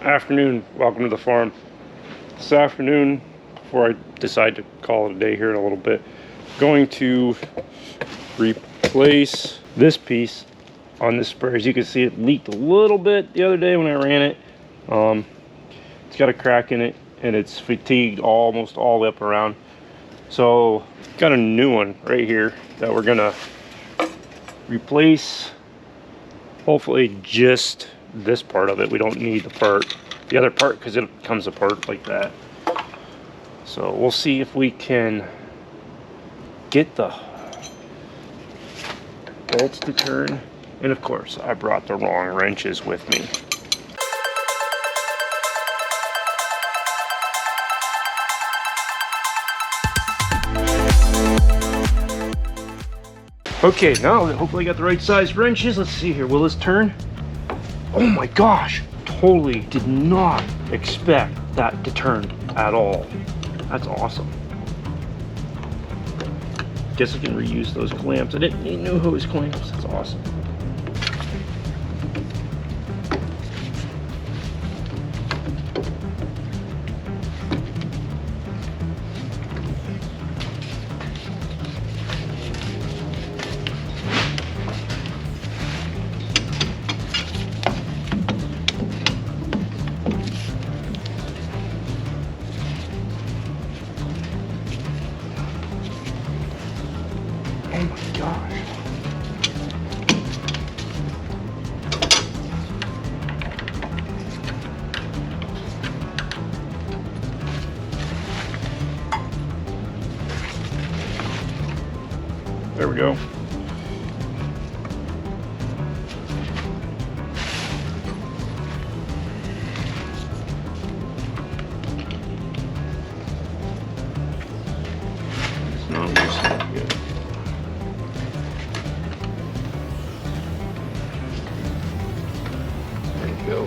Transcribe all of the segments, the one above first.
Afternoon, welcome to the farm. This afternoon, before I decide to call it a day here in a little bit, going to replace this piece on this sprayer. As you can see, it leaked a little bit the other day when I ran it. It's got a crack in it and it's fatigued almost all the way up around. So got a new one right here that we're gonna replace. Hopefully just this part of it. We don't need the other part, because it comes apart like that. So we'll see if we can get the bolts to turn. And of course, I brought the wrong wrenches with me. Okay, now that hopefully I got the right size wrenches, let's see here. Will this turn? Oh my gosh, totally did not expect that to turn at all. That's awesome. Guess I can reuse those clamps. I didn't need new hose clamps. That's awesome. Oh my gosh. There we go. It's not loosening good. Go. I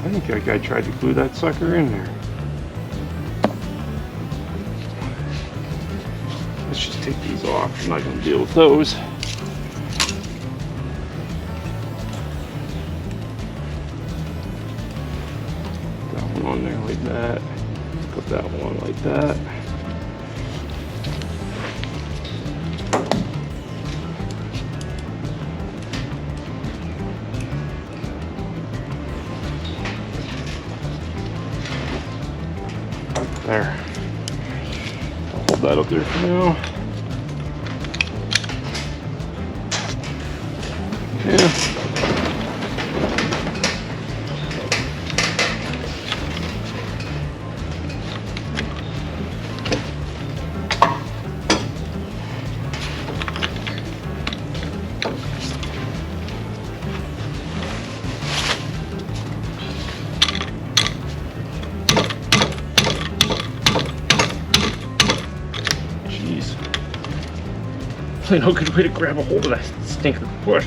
think that guy tried to glue that sucker in there. Let's just take these off. I'm not going to deal with those. On there like that. Put that one like that. There. I'll hold that up there for now. Yeah. No good way to grab a hold of that stinker bush.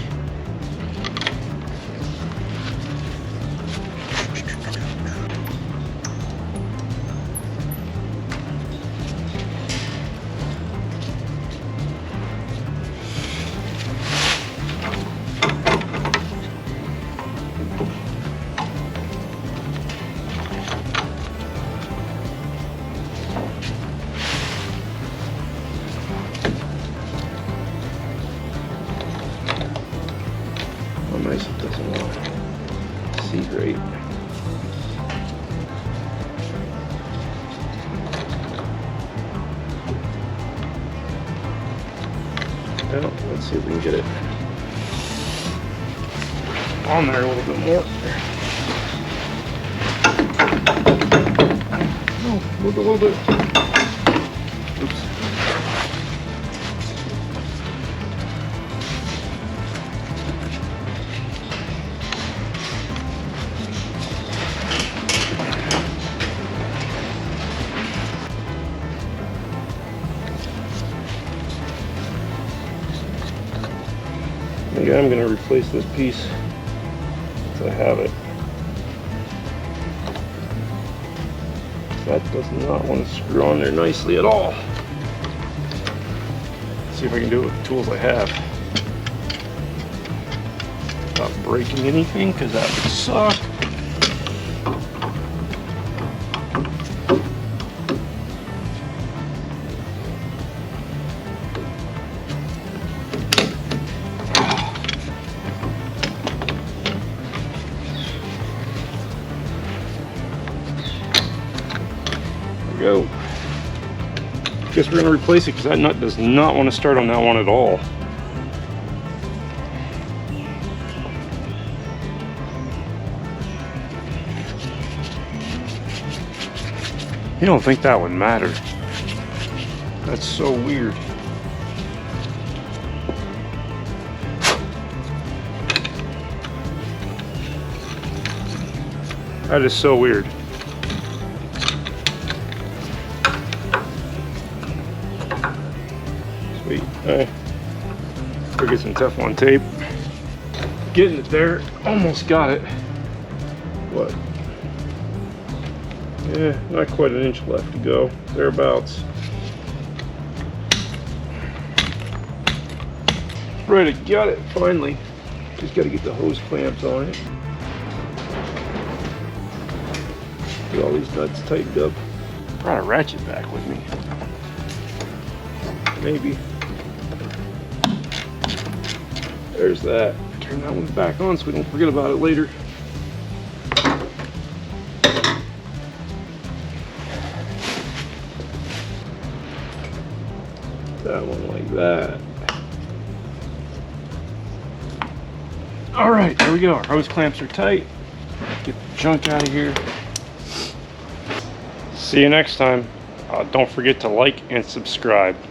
Nice, it doesn't want to see great. Well, let's see if we can get it on there a little bit more. Oh, move a little bit. Oops. Again, I'm going to replace this piece I have it. That does not want to screw on there nicely at all. Let's see if I can do it with the tools I have. Without breaking anything, because that would suck. Go. Guess we're going to replace it because that nut does not want to start on that one at all. You don't think that would matter? That's so weird. That is so weird. Sweet. Alright. Go get some Teflon tape. Getting it there. Almost got it. What? Yeah, not quite an inch left to go. Thereabouts. Right, I got it finally. Just got to get the hose clamps on it. Get all these nuts tightened up. Brought a ratchet back with me. Maybe. There's that. Turn that one back on so we don't forget about it later. That one like that. All right, there we go. Our hose clamps are tight. Get the junk out of here. See you next time. Don't forget to like and subscribe.